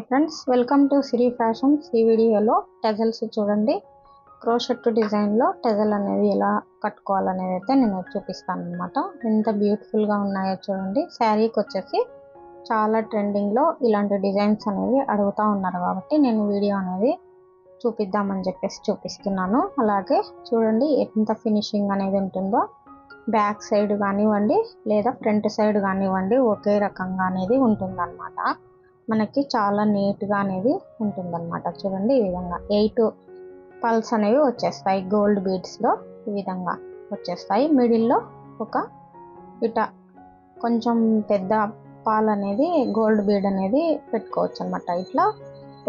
Friends, welcome to Siri fashions. ఈ వీడియోలో టెజల్స్ చూడండి. క్రోషెట్ డిజైన్లో టెజల్ అనేది ఎలా కట్టుకోవాలనేది అయితే నేను చూపిస్తాను అనమాట. ఎంత బ్యూటిఫుల్గా ఉన్నాయో చూడండి. శారీకి వచ్చేసి చాలా ట్రెండింగ్లో ఇలాంటి డిజైన్స్ అనేవి అడుగుతూ ఉన్నారు కాబట్టి నేను వీడియో అనేది చూపిద్దామని చెప్పేసి చూపిస్తున్నాను. అలాగే చూడండి ఎంత ఫినిషింగ్ అనేది ఉంటుందో. బ్యాక్ సైడ్ కానివ్వండి లేదా ఫ్రంట్ సైడ్ కానివ్వండి ఒకే రకంగా అనేది ఉంటుందన్నమాట. మనకి చాలా నీట్గా అనేది ఉంటుందన్నమాట. చూడండి ఈ విధంగా 8 పల్స్ అనేవి వచ్చేస్తాయి. గోల్డ్ బీడ్స్లో ఈ విధంగా వచ్చేస్తాయి. మిడిల్లో ఒక ఇట కొంచెం పెద్ద పాల్ అనేది గోల్డ్ బీడ్ అనేది పెట్టుకోవచ్చు అనమాట. ఇట్లా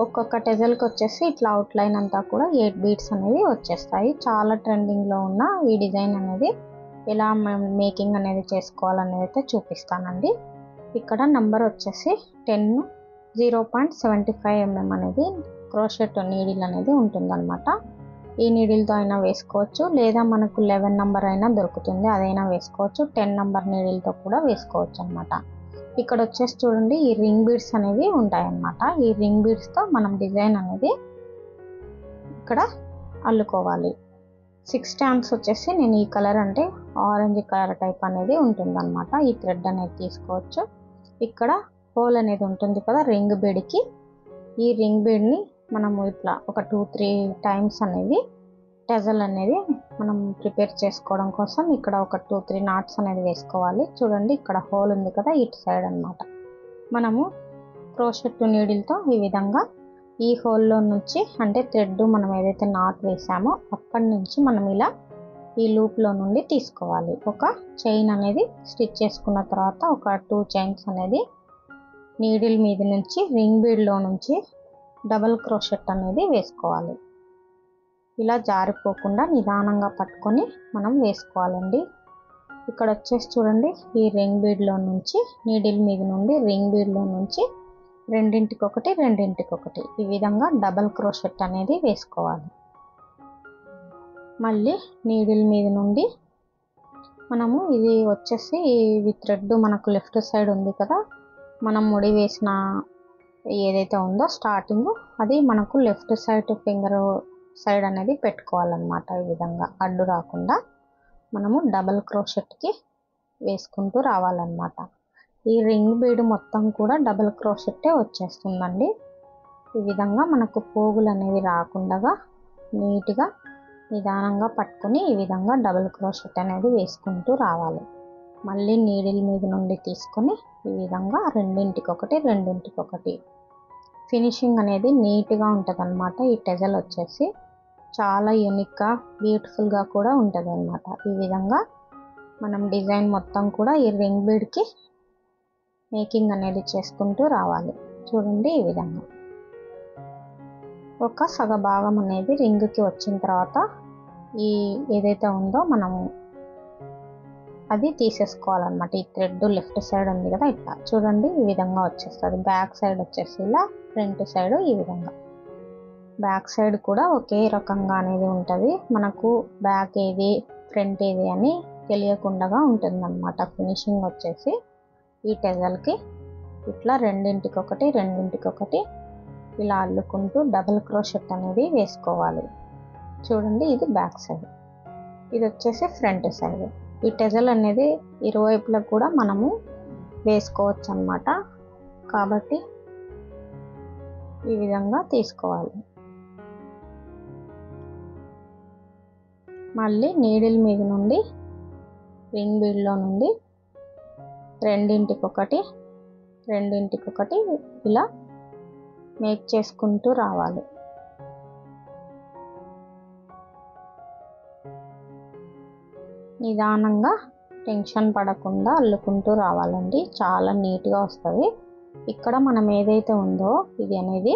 ఒక్కొక్క టెజల్కి వచ్చేసి ఇట్లా అవుట్లైన్ అంతా కూడా 8 బీడ్స్ అనేవి వచ్చేస్తాయి. చాలా ట్రెండింగ్లో ఉన్న ఈ డిజైన్ అనేది ఎలా మేకింగ్ అనేది చేసుకోవాలనేది అయితే చూపిస్తానండి. ఇక్కడ నెంబర్ వచ్చేసి 0.75 mm అనేది క్రోషెట్ నీడిల్ అనేది ఉంటుందన్నమాట. ఈ నీడిల్తో అయినా వేసుకోవచ్చు లేదా మనకు 11 నెంబర్ అయినా దొరుకుతుంది, అదైనా వేసుకోవచ్చు. 10 నెంబర్ నీడిల్తో కూడా వేసుకోవచ్చు అనమాట. ఇక్కడ వచ్చేసి చూడండి ఈ రింగ్ బీడ్స్ అనేవి ఉంటాయన్నమాట. ఈ రింగ్ బీడ్స్తో మనం డిజైన్ అనేది ఇక్కడ అల్లుకోవాలి. 6 స్టాండ్స్ వచ్చేసి నేను ఈ కలర్ అంటే ఆరెంజ్ కలర్ టైప్ అనేది ఉంటుందన్నమాట. ఈ థ్రెడ్ అనేది తీసుకోవచ్చు. ఇక్కడ హోల్ అనేది ఉంటుంది కదా రింగ్ బీడ్కి. ఈ రింగ్ బీడ్ని మనము ఇట్లా ఒక 2-3 టైమ్స్ అనేది టెజల్ అనేది మనం ప్రిపేర్ చేసుకోవడం కోసం ఇక్కడ ఒక 2-3 నాట్స్ అనేది వేసుకోవాలి. చూడండి ఇక్కడ హోల్ ఉంది కదా ఇటు సైడ్ అన్నమాట. మనము క్రోషెట్ నీడిల్తో ఈ విధంగా ఈ హోల్లో నుంచి అంటే థ్రెడ్ మనం ఏదైతే నాట్ వేసామో అక్కడి నుంచి మనం ఇలా ఈ లూప్లో నుండి తీసుకోవాలి. ఒక చైన్ అనేది స్టిచ్ చేసుకున్న తర్వాత ఒక 2 చైన్స్ అనేది నీడిల్ మీద నుంచి రింగ్ బీడ్లో నుంచి డబల్ క్రోషెట్ అనేది వేసుకోవాలి. ఇలా జారిపోకుండా నిదానంగా పట్టుకొని మనం వేసుకోవాలండి. ఇక్కడ వచ్చేసి చూడండి ఈ రింగ్ బీడ్లో నుంచి నీడిల్ మీద నుండి రింగ్ బీడ్లో నుంచి రెండింటికొకటి ఈ విధంగా డబల్ క్రోషెట్ అనేది వేసుకోవాలి. మళ్ళీ నీడిల్ మీద నుండి మనము ఇది వచ్చేసి ఈ థ్రెడ్ మనకు లెఫ్ట్ సైడ్ ఉంది కదా, మనం ముడి వేసిన ఏదైతే ఉందో స్టార్టింగ్ అది మనకు లెఫ్ట్ సైడ్ ఫింగర్ సైడ్ అనేది పెట్టుకోవాలన్నమాట. ఈ విధంగా అడ్డు రాకుండా మనము డబల్ క్రోషెట్కి వేసుకుంటూ రావాలన్నమాట. ఈ రింగ్ బీడ్ మొత్తం కూడా డబల్ క్రోషెట్టే వచ్చేస్తుందండి. ఈ విధంగా మనకు పోగులు అనేవి రాకుండా నీట్గా నిదానంగా పట్టుకొని ఈ విధంగా డబల్ క్రోషెట్ అనేది వేసుకుంటూ రావాలి. మళ్ళీ నీడిల్ మీద నుండి తీసుకొని ఈ విధంగా రెండింటికొకటి ఫినిషింగ్ అనేది నీట్గా ఉంటుంది అనమాట. ఈ టెజల్ వచ్చేసి చాలా యూనిక్గా బ్యూటిఫుల్గా కూడా ఉంటుంది అనమాట. ఈ విధంగా మనం డిజైన్ మొత్తం కూడా ఈ రింగ్ బీడ్కి మేకింగ్ అనేది చేసుకుంటూ రావాలి. చూడండి ఈ విధంగా ఒక సగ భాగం అనేది రింగ్కి వచ్చిన తర్వాత ఈ ఏదైతే ఉందో మనము అది తీసేసుకోవాలన్నమాట. ఈ థ్రెడ్ లెఫ్ట్ సైడ్ ఉంది కదా ఇట్లా చూడండి ఈ విధంగా వచ్చేస్తుంది. బ్యాక్ సైడ్ వచ్చేసి ఇలా, ఫ్రంట్ సైడ్ ఈ విధంగా. బ్యాక్ సైడ్ కూడా ఒకే రకంగా అనేది ఉంటుంది. మనకు బ్యాక్ ఏది ఫ్రంట్ ఏది అని తెలియకుండా ఉంటుందన్నమాట. ఫినిషింగ్ వచ్చేసి ఈ టెజల్కి ఇట్లా రెండింటికొకటి ఇలా అల్లుకుంటూ డబుల్ క్రోషెట్ అనేది వేసుకోవాలి. చూడండి ఇది బ్యాక్ సైడ్, ఇది వచ్చేసి ఫ్రంట్ సైడ్. ఈ టెజల్ అనేది ఇరువైపులా కూడా మనము వేసుకోవచ్చు అన్నమాట. కాబట్టి ఈ విధంగా తీసుకోవాలి. మళ్ళీ నీడిల్ మీద నుండి రింగ్ బీడ్లో నుండి రెండింటికొకటి ఇలా మేక్ చేసుకుంటూ రావాలి. నిదానంగా టెన్షన్ పడకుండా అల్లుకుంటూ రావాలండి. చాలా నీట్గా వస్తుంది. ఇక్కడ మనం ఏదైతే ఉందో ఇది అనేది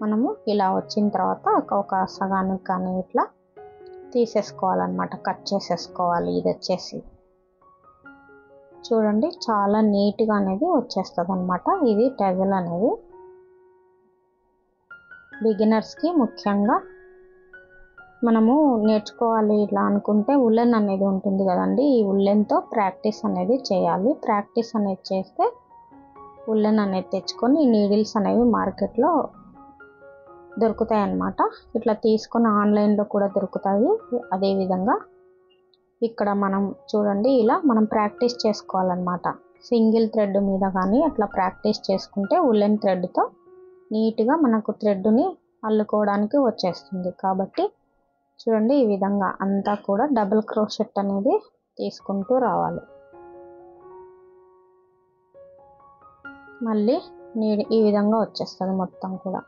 మనము ఇలా వచ్చిన తర్వాత ఒక సగానికి కానీ ఇట్లా తీసేసుకోవాలన్నమాట, కట్ చేసేసుకోవాలి. ఇది వచ్చేసి చూడండి చాలా నీట్గా అనేది వచ్చేస్తుంది అనమాట. ఇది టెజల్ అనేది బిగినర్స్కి ముఖ్యంగా మనము నేర్చుకోవాలి ఇలా అనుకుంటే ఉలెన్ అనేది ఉంటుంది కదండి, ఈ ఉలెన్తో ప్రాక్టీస్ అనేది చేయాలి. ప్రాక్టీస్ అనేది చేస్తే ఉల్లెన్ అనేది తెచ్చుకొని ఈ నీడిల్స్ అనేవి మార్కెట్లో దొరుకుతాయి అన్నమాట. ఇట్లా తీసుకొని ఆన్లైన్లో కూడా దొరుకుతాయి. అదేవిధంగా ఇక్కడ మనం చూడండి ఇలా మనం ప్రాక్టీస్ చేసుకోవాలన్నమాట. సింగిల్ థ్రెడ్ మీద కానీ అట్లా ప్రాక్టీస్ చేసుకుంటే ఉల్లెన్ థ్రెడ్తో నీట్గా మనకు థ్రెడ్ని అల్లుకోవడానికి వచ్చేస్తుంది. కాబట్టి చూడండి ఈ విధంగా అంతా కూడా డబుల్ క్రోషెట్ అనేది తీసుకుంటూ రావాలి. మళ్ళీ ఈ విధంగా వచ్చేస్తుంది మొత్తం కూడా.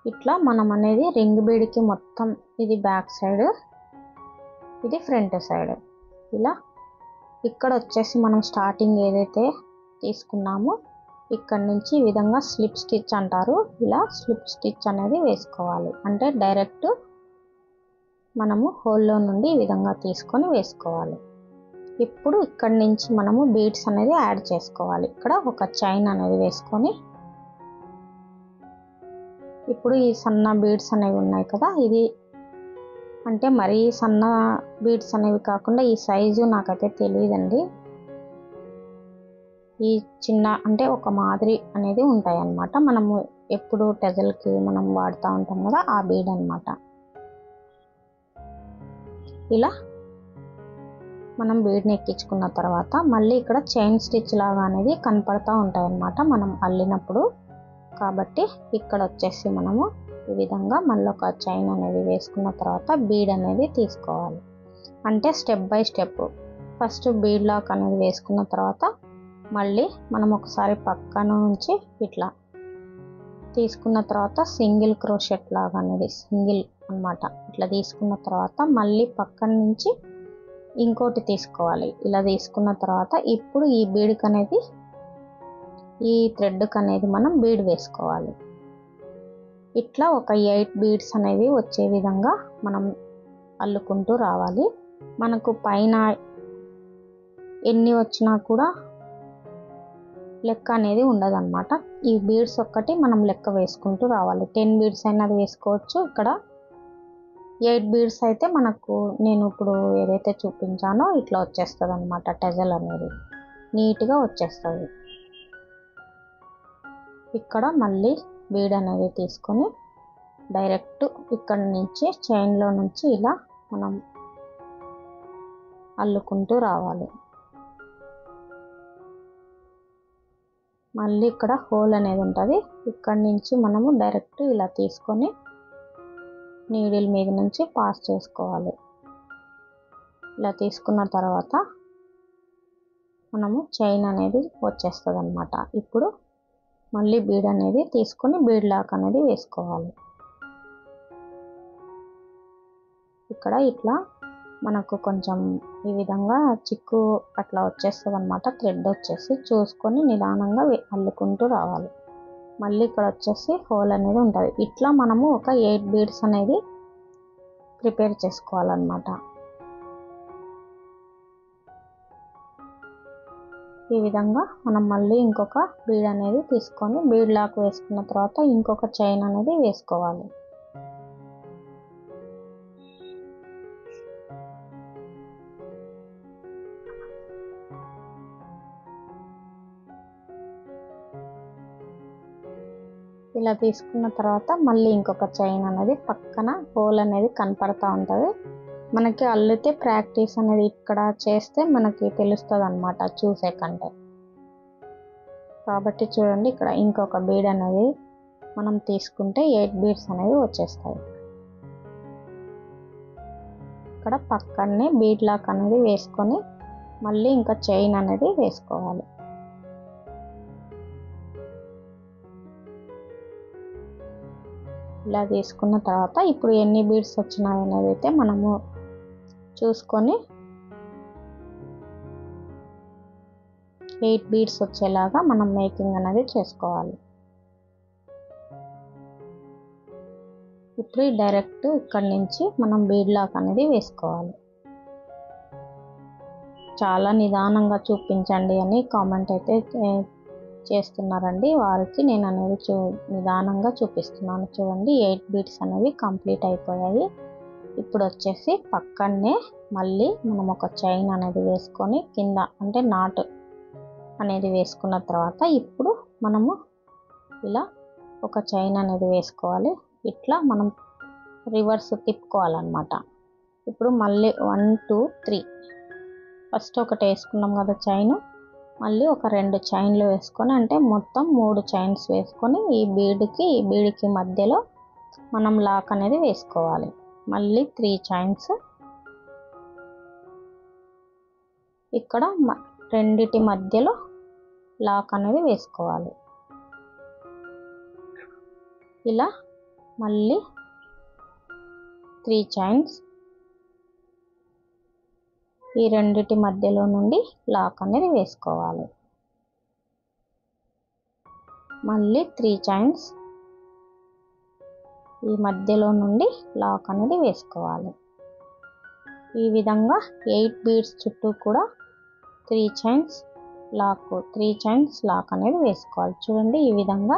ఇట్లా మనం అనేది రింగ్ బీడ్కి మొత్తం ఇది బ్యాక్ సైడ్, ఇది ఫ్రంట్ సైడ్. ఇలా ఇక్కడ వచ్చేసి మనం స్టార్టింగ్ ఏదైతే తీసుకున్నామో ఇక్కడ నుంచి ఈ విధంగా స్లిప్ స్టిచ్ అంటారు. ఇలా స్లిప్ స్టిచ్ అనేది వేసుకోవాలి. అంటే డైరెక్ట్ మనము హోల్లో నుండి ఈ విధంగా తీసుకొని వేసుకోవాలి. ఇప్పుడు ఇక్కడ నుంచి మనము బీడ్స్ అనేది యాడ్ చేసుకోవాలి. ఇక్కడ ఒక చైన్ అనేది వేసుకొని ఇప్పుడు ఈ సన్న బీడ్స్ అనేవి ఉన్నాయి కదా, ఇది అంటే మరీ సన్న బీడ్స్ అనేవి కాకుండా ఈ సైజు నాకైతే తెలియదండి. ఈ చిన్న అంటే ఒక మాదిరి అనేది ఉంటాయి అన్నమాట. మనము ఎప్పుడు టెజల్కి మనం వాడుతూ ఉంటాం కదా, ఆ బీడ్ అన్నమాట. ఇలా మనం బీడ్ని ఎక్కించుకున్న తర్వాత మళ్ళీ ఇక్కడ చైన్ స్టిచ్ లాగా అనేది కనపడతా ఉంటాయి అన్నమాట మనం అల్లినప్పుడు. కాబట్టి ఇక్కడ వచ్చేసి మనము ఈ విధంగా మళ్ళీ ఒక చైన్ అనేది వేసుకున్న తర్వాత బీడ్ అనేది తీసుకోవాలి. అంటే step by step first bead lock అనేది వేసుకున్న తర్వాత మళ్ళీ మనం ఒకసారి పక్కన నుంచి ఇట్లా తీసుకున్న తర్వాత సింగిల్ క్రోషెట్ లాగా అనేది సింగిల్ అన్నమాట. ఇట్లా తీసుకున్న తర్వాత మళ్ళీ పక్కన నుంచి ఇంకోటి తీసుకోవాలి. ఇలా తీసుకున్న తర్వాత ఇప్పుడు ఈ బీడ్కి అనేది ఈ థ్రెడ్కి అనేది మనం బీడ్ వేసుకోవాలి. ఇట్లా ఒక 8 బీడ్స్ అనేవి వచ్చే విధంగా మనం అల్లుకుంటూ రావాలి. మనకు పైన ఎన్ని వచ్చినా కూడా లెక్క అనేది ఉండదన్నమాట. ఈ బీడ్స్ ఒక్కటి మనం లెక్క వేసుకుంటూ రావాలి. 10 బీడ్స్ అయినా వేసుకోవచ్చు. ఇక్కడ 8 బీడ్స్ అయితే మనకు నేను ఇప్పుడు ఏదైతే చూపించానో ఇట్లా వచ్చేస్తుంది అన్నమాట. టెజల్ అనేది నీట్గా వచ్చేస్తుంది. ఇక్కడ మళ్ళీ బీడ్ అనేది తీసుకొని డైరెక్ట్ ఇక్కడ నుంచి చైన్లో నుంచి ఇలా మనం అల్లుకుంటూ రావాలి. మళ్ళీ ఇక్కడ హోల్ అనేది ఉంటుంది. ఇక్కడ నుంచి మనము డైరెక్ట్ ఇలా తీసుకొని నీడిల్ మీద నుంచి పాస్ చేసుకోవాలి. ఇలా తీసుకున్న తర్వాత మనము చైన్ అనేది వచ్చేస్తుంది అన్నమాట. ఇప్పుడు మళ్ళీ బీడ్ అనేది తీసుకొని బీడ్ లాక్ అనేది వేసుకోవాలి. ఇక్కడ ఇట్లా మనకు కొంచెం ఈ విధంగా చిక్కు అట్లా వచ్చేస్తుంది అన్నమాట. థ్రెడ్ వచ్చేసి చూసుకొని నిదానంగా అల్లుకుంటూ రావాలి. మళ్ళీ ఇక్కడ వచ్చేసి హోల్ అనేది ఉంటుంది. ఇట్లా మనము ఒక 8 బీడ్స్ అనేది ప్రిపేర్ చేసుకోవాలన్నమాట. ఈ విధంగా మనం మళ్ళీ ఇంకొక బీడ్ అనేది తీసుకొని బీడ్ లాక్ వేసుకున్న తర్వాత ఇంకొక చైన్ అనేది వేసుకోవాలి. ఇలా తీసుకున్న తర్వాత మళ్ళీ ఇంకొక చైన్ అనేది పక్కన హోల్ అనేది కనపడతా ఉంటుంది. మనకి అల్లితే ప్రాక్టీస్ అనేది ఇక్కడ చేస్తే మనకి తెలుస్తుంది అన్నమాట చూసే కంటే. కాబట్టి చూడండి ఇక్కడ ఇంకొక బీడ్ అనేది మనం తీసుకుంటే 8 బీడ్స్ అనేవి వచ్చేస్తాయి. ఇక్కడ పక్కనే బీడ్ లాక్ అనేది వేసుకొని మళ్ళీ ఇంకా చైన్ అనేది వేసుకోవాలి. ఇలా తీసుకున్న తర్వాత ఇప్పుడు ఎన్ని బీడ్స్ వచ్చినాయి అనేది అయితే మనము చూసుకొని 8 బీడ్స్ వచ్చేలాగా మనం మేకింగ్ అనేది చేసుకోవాలి. ఇప్పుడు డైరెక్ట్ ఇక్కడ నుంచి మనం బీడ్ లాక్ అనేది వేసుకోవాలి. చాలా నిదానంగా చూపించండి అని కామెంట్ అయితే చేస్తున్నారండి. వారికి నేను అనేది నిదానంగా చూపిస్తున్నాను. చూడండి 8 బీడ్స్ అనేవి కంప్లీట్ అయిపోయాయి. ఇప్పుడు వచ్చేసి పక్కనే మళ్ళీ మనం ఒక చైన్ అనేది వేసుకొని కింద అంటే నాట్ అనేది వేసుకున్న తర్వాత ఇప్పుడు మనము ఇలా ఒక చైన్ అనేది వేసుకోవాలి. ఇట్లా మనం రివర్స్ తిప్పుకోవాలన్నమాట. ఇప్పుడు మళ్ళీ 1 2 3 ఫస్ట్ ఒకటి వేసుకున్నాం కదా చైన్, మళ్ళీ ఒక 2 చైన్లు వేసుకొని అంటే మొత్తం 3 చైన్స్ వేసుకొని ఈ బీడ్కి మధ్యలో మనం లాక్ అనేది వేసుకోవాలి. మళ్ళీ 3 చైన్స్ ఇక్కడ రెండిటి మధ్యలో లాక్ అనేది వేసుకోవాలి. ఇలా మళ్ళీ 3 చైన్స్ ఈ రెండిటి మధ్యలో నుండి లాక్ అనేది వేసుకోవాలి. మళ్ళీ 3 చైన్స్ ఈ మధ్యలో నుండి లాక్ అనేది వేసుకోవాలి. ఈ విధంగా 8 బీడ్స్ చుట్టూ కూడా 3 చైన్స్ లాక్ అనేది వేసుకోవాలి. చూడండి ఈ విధంగా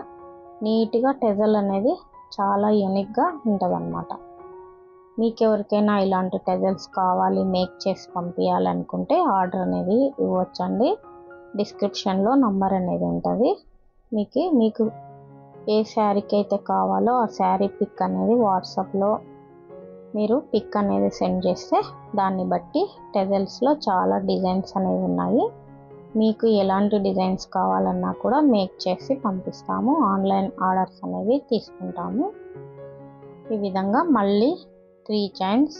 నీట్గా టెజల్ అనేది చాలా యూనిక్గా ఉంటుందన్నమాట. మీకు ఎవరికైనా ఇలాంటి టెజల్స్ కావాలి మేక్ చేసి పంపించాలనుకుంటే ఆర్డర్ అనేది ఇవ్వచ్చండి. డిస్క్రిప్షన్లో నంబర్ అనేది ఉంటుంది. మీకు ఏ శారీకి అయితే కావాలో ఆ శారీ పిక్ అనేది వాట్సాప్లో మీరు పిక్ అనేది సెండ్ చేస్తే దాన్ని బట్టి టెజల్స్లో చాలా డిజైన్స్ అనేవి ఉన్నాయి. మీకు ఎలాంటి డిజైన్స్ కావాలన్నా కూడా మేక్ చేసి పంపిస్తాము. ఆన్లైన్ ఆర్డర్స్ అనేవి తీసుకుంటాము. ఈ విధంగా మళ్ళీ 3 చైన్స్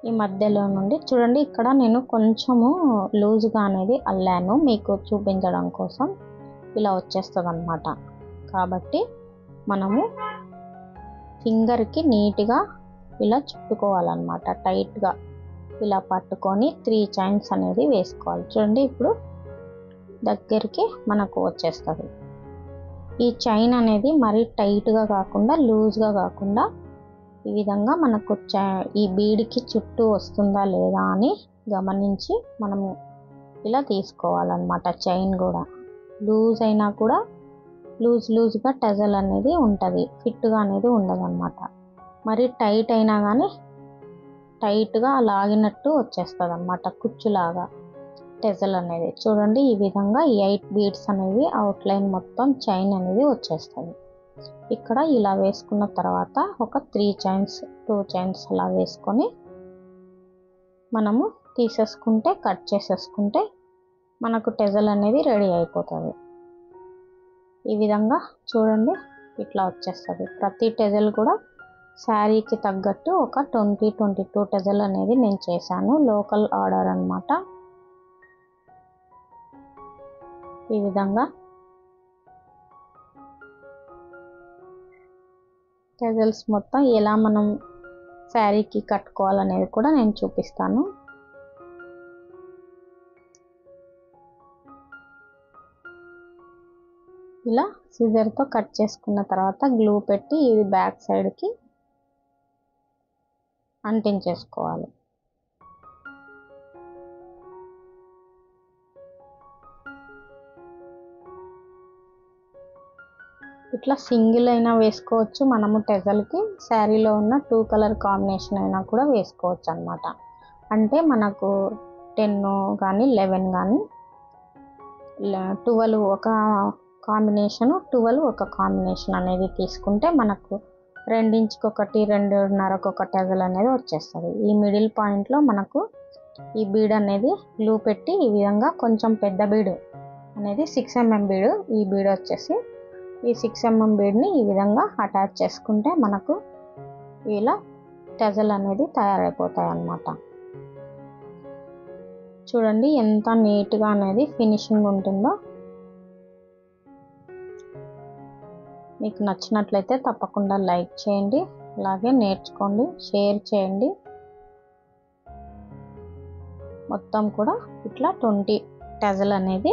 ఈ మధ్యలో నుండి చూడండి ఇక్కడ నేను కొంచెము లూజ్గా అనేది అల్లాను మీకు చూపించడం కోసం. ఇలా వచ్చేస్తుంది అన్నమాట. కాబట్టి మనము ఫింగర్కి నీట్గా ఇలా చుట్టుకోవాలన్నమాట. టైట్గా ఇలా పట్టుకొని 3 చైన్స్ అనేది వేసుకోవాలి. చూడండి ఇప్పుడు దగ్గరికి మనకు వచ్చేస్తుంది. ఈ చైన్ అనేది మరీ టైట్గా కాకుండా లూజ్గా కాకుండా ఈ విధంగా మనకు ఈ బీడ్కి చుట్టూ వస్తుందా లేదా అని గమనించి మనము ఇలా తీసుకోవాలన్నమాట. చైన్ కూడా లూజ్ అయినా కూడా లూజ్గా టెజల్ అనేది ఉంటుంది, ఫిట్గా అనేది ఉండదు అన్నమాట. మరి టైట్ అయినా కానీ టైట్గా లాగినట్టు వచ్చేస్తుంది అన్నమాట, కుచ్చులాగా టెజల్ అనేది. చూడండి ఈ విధంగా 8 బీడ్స్ అనేవి అవుట్లైన్ మొత్తం చైన్ అనేది వచ్చేస్తుంది. ఇక్కడ ఇలా వేసుకున్న తర్వాత ఒక 3 చైన్స్ 2 చైన్స్ అలా వేసుకొని మనము తీసేసుకుంటే కట్ చేసేసుకుంటే మనకు టెజల్ అనేది రెడీ అయిపోతుంది. ఈ విధంగా చూడండి ఇట్లా వచ్చేస్తుంది. ప్రతి టెజల్ కూడా శారీకి తగ్గట్టు ఒక 20-22 టెజల్ అనేది నేను చేశాను. లోకల్ ఆర్డర్ అన్నమాట. ఈ విధంగా టెజల్స్ మొత్తం ఎలా మనం శారీకి కట్టుకోవాలనేది కూడా నేను చూపిస్తాను. ఇలా సిజర్తో కట్ చేసుకున్న తర్వాత గ్లూ పెట్టి ఇది బ్యాక్ సైడ్కి అంటించేసుకోవాలి. ఇట్లా సింగిల్ అయినా వేసుకోవచ్చు మనము టెజల్కి. శారీలో ఉన్న 2 కలర్ కాంబినేషన్ అయినా కూడా వేసుకోవచ్చు అన్నమాట. అంటే మనకు 10 కానీ 11 కానీ 12 ఒక కాంబినేషన్ 12 ఒక కాంబినేషన్ అనేది తీసుకుంటే మనకు 2 ఇంచుకి ఒకటి 2.5కి ఒక టెజల్ అనేది వచ్చేస్తుంది. ఈ మిడిల్ పాయింట్లో మనకు ఈ బీడ్ అనేది గ్లూ పెట్టి ఈ విధంగా కొంచెం పెద్ద బీడ్ అనేది 6 mm బీడ్, ఈ బీడ్ వచ్చేసి ఈ 6 mm బీడ్ని ఈ విధంగా అటాచ్ చేసుకుంటే మనకు ఇలా టెజల్ అనేది తయారైపోతాయి అన్నమాట. చూడండి ఎంత నీట్గా అనేది ఫినిషింగ్ ఉంటుందో. మీకు నచ్చినట్లయితే తప్పకుండా లైక్ చేయండి, అలాగే నేర్చుకోండి, షేర్ చేయండి. మొత్తం కూడా ఇట్లా 20 టెజల్ అనేది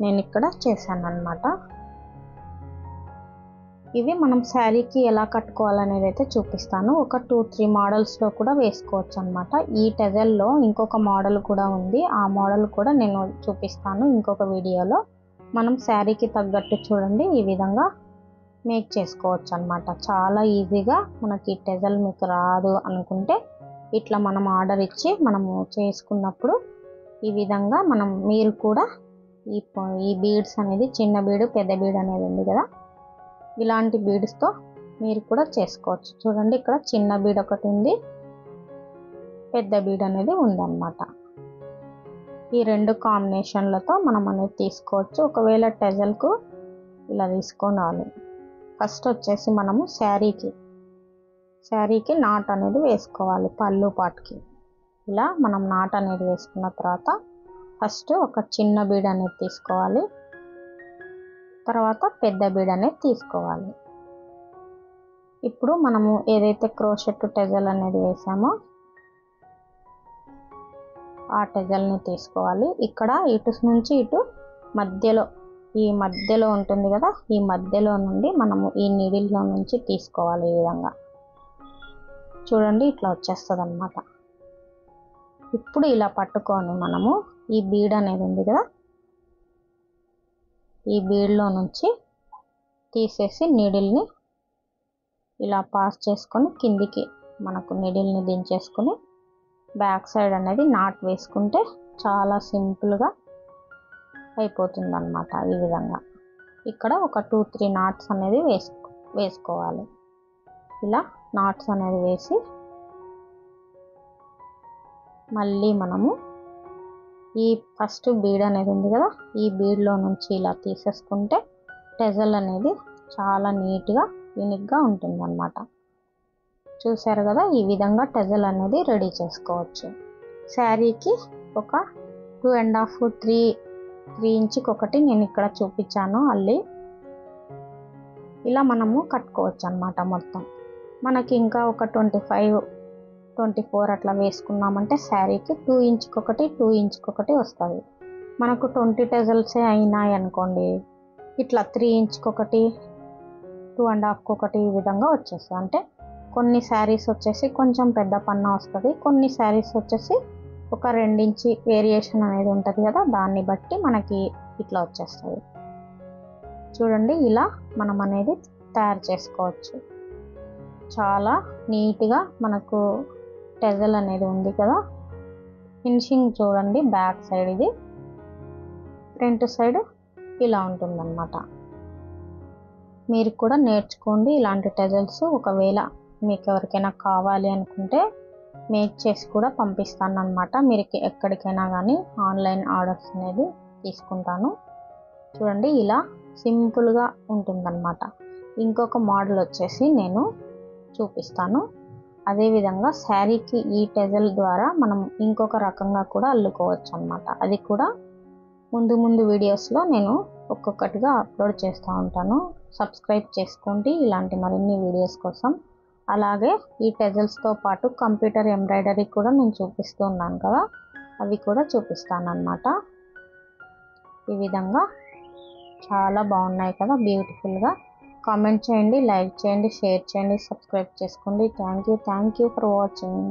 నేను ఇక్కడ చేశాను అన్నమాట. ఇవి మనం శారీకి ఎలా కట్టుకోవాలనేది అయితే చూపిస్తాను. ఒక 2-3 మోడల్స్లో కూడా వేసుకోవచ్చు అన్నమాట. ఈ టెజల్లో ఇంకొక మోడల్ కూడా ఉంది, ఆ మోడల్ కూడా నేను చూపిస్తాను ఇంకొక వీడియోలో. మనం శారీకి తగ్గట్టు చూడండి ఈ విధంగా మేక్ చేసుకోవచ్చు అన్నమాట. చాలా ఈజీగా మనకి టెజల్ మీకు రాదు అనుకుంటే ఇట్లా మనం ఆర్డర్ ఇచ్చి మనము చేసుకున్నప్పుడు ఈ విధంగా మీరు కూడా ఈ బీడ్స్ అనేది చిన్న బీడు పెద్ద బీడ్ అనేది ఉంది కదా, ఇలాంటి బీడ్స్తో మీరు కూడా చేసుకోవచ్చు. చూడండి ఇక్కడ చిన్న బీడ్ ఒకటి ఉంది, పెద్ద బీడ్ అనేది ఉందన్నమాట. ఈ రెండు కాంబినేషన్లతో మనం అనేది తీసుకోవచ్చు. ఒకవేళ టెజల్కు ఇలా తీసుకోవాలి. ఫస్ట్ వచ్చేసి మనము శారీకి నాట్ అనేది వేసుకోవాలి. పళ్ళు పాటుకి ఇలా మనం నాట్ అనేది వేసుకున్న తర్వాత ఫస్ట్ ఒక చిన్న బీడ్ అనేది తీసుకోవాలి, తర్వాత పెద్ద బీడ్ అనేది తీసుకోవాలి. ఇప్పుడు మనము ఏదైతే క్రోషెట్ టెజల్ అనేది వేసామో ఆ టెజల్ని తీసుకోవాలి. ఇక్కడ ఇటు నుంచి ఇటు మధ్యలో ఉంటుంది కదా, ఈ మధ్యలో నుండి మనము ఈ నీడిల్లో నుంచి తీసుకోవాలి. ఈ విధంగా చూడండి ఇట్లా వచ్చేస్తుంది అన్నమాట. ఇప్పుడు ఇలా పట్టుకొని మనము ఈ బీడ్ అనేది ఉంది కదా, ఈ బీడ్లో నుంచి తీసేసి నీడిల్ని ఇలా పాస్ చేసుకొని కిందికి మనకు నీడిల్ని దించేసుకొని బ్యాక్ సైడ్ అనేది నాట్ వేసుకుంటే చాలా సింపుల్గా అయిపోతుంది అన్నమాట. ఈ విధంగా ఇక్కడ ఒక 2-3 నాట్స్ అనేది వేసుకోవాలి. ఇలా నాట్స్ అనేది వేసి మళ్ళీ మనము ఈ ఫస్ట్ బీడ్ అనేది ఉంది కదా, ఈ బీడ్లో నుంచి ఇలా తీసేసుకుంటే టెజల్ అనేది చాలా నీట్గా యూనిక్గా ఉంటుంది అన్నమాట. చూసారు కదా, ఈ విధంగా టెజల్ అనేది రెడీ చేసుకోవచ్చు. శారీకి ఒక 2.5-3 ఇంచుకి ఒకటి నేను ఇక్కడ చూపించాను అల్లి. ఇలా మనము కట్టుకోవచ్చు అన్నమాట. మొత్తం మనకి ఇంకా ఒక 25-24 అట్లా వేసుకున్నామంటే శారీకి 2 ఇంచుకి ఒకటి 2 ఇంచుకి ఒకటి వస్తుంది. మనకు 20 టెజల్సే అయినాయి అనుకోండి, ఇట్లా 3 ఇంచుకి ఒకటి 2.5కి ఒకటి ఈ విధంగా వచ్చేస్తుంది. అంటే కొన్ని శారీస్ వచ్చేసి కొంచెం పెద్ద పన్నా వస్తుంది, కొన్ని శారీస్ వచ్చేసి ఒక 2 ఇంచి వేరియేషన్ అనేది ఉంటుంది కదా, దాన్ని బట్టి మనకి ఇట్లా వచ్చేస్తుంది. చూడండి ఇలా మనం అనేది తయారు చేసుకోవచ్చు. చాలా నీట్గా మనకు టెజల్ అనేది ఉంది కదా. ఫినిషింగ్ చూడండి, బ్యాక్ సైడ్ ఇది, ఫ్రంట్ సైడ్ ఇలా ఉంటుందన్నమాట. మీరు కూడా నేర్చుకోండి ఇలాంటి టెజల్స్. ఒకవేళ మీకు ఎవరికైనా కావాలి అనుకుంటే మేక్ చేసి కూడా పంపిస్తాను అన్నమాట. మీరు ఎక్కడికైనా కానీ ఆన్లైన్ ఆర్డర్స్ అనేది తీసుకుంటాను. చూడండి ఇలా సింపుల్గా ఉంటుందన్నమాట. ఇంకొక మోడల్ వచ్చేసి నేను చూపిస్తాను. అదేవిధంగా శారీకి ఈ టెజల్ ద్వారా మనం ఇంకొక రకంగా కూడా అల్లుకోవచ్చు అన్నమాట. అది కూడా ముందు వీడియోస్లో నేను ఒక్కొక్కటిగా అప్లోడ్ చేస్తూ ఉంటాను. సబ్స్క్రైబ్ చేసుకోండి ఇలాంటి మరిన్ని వీడియోస్ కోసం. అలాగే ఈ టెజల్స్తో పాటు కంప్యూటర్ ఎంబ్రాయిడరీ కూడా నేను చూపిస్తూ ఉన్నాను కదా, అవి కూడా చూపిస్తాను అన్నమాట. ఈ విధంగా చాలా బాగున్నాయి కదా, బ్యూటిఫుల్గా. కామెంట్ చేయండి, లైక్ చేయండి, షేర్ చేయండి, సబ్స్క్రైబ్ చేసుకోండి. Thank you for watching.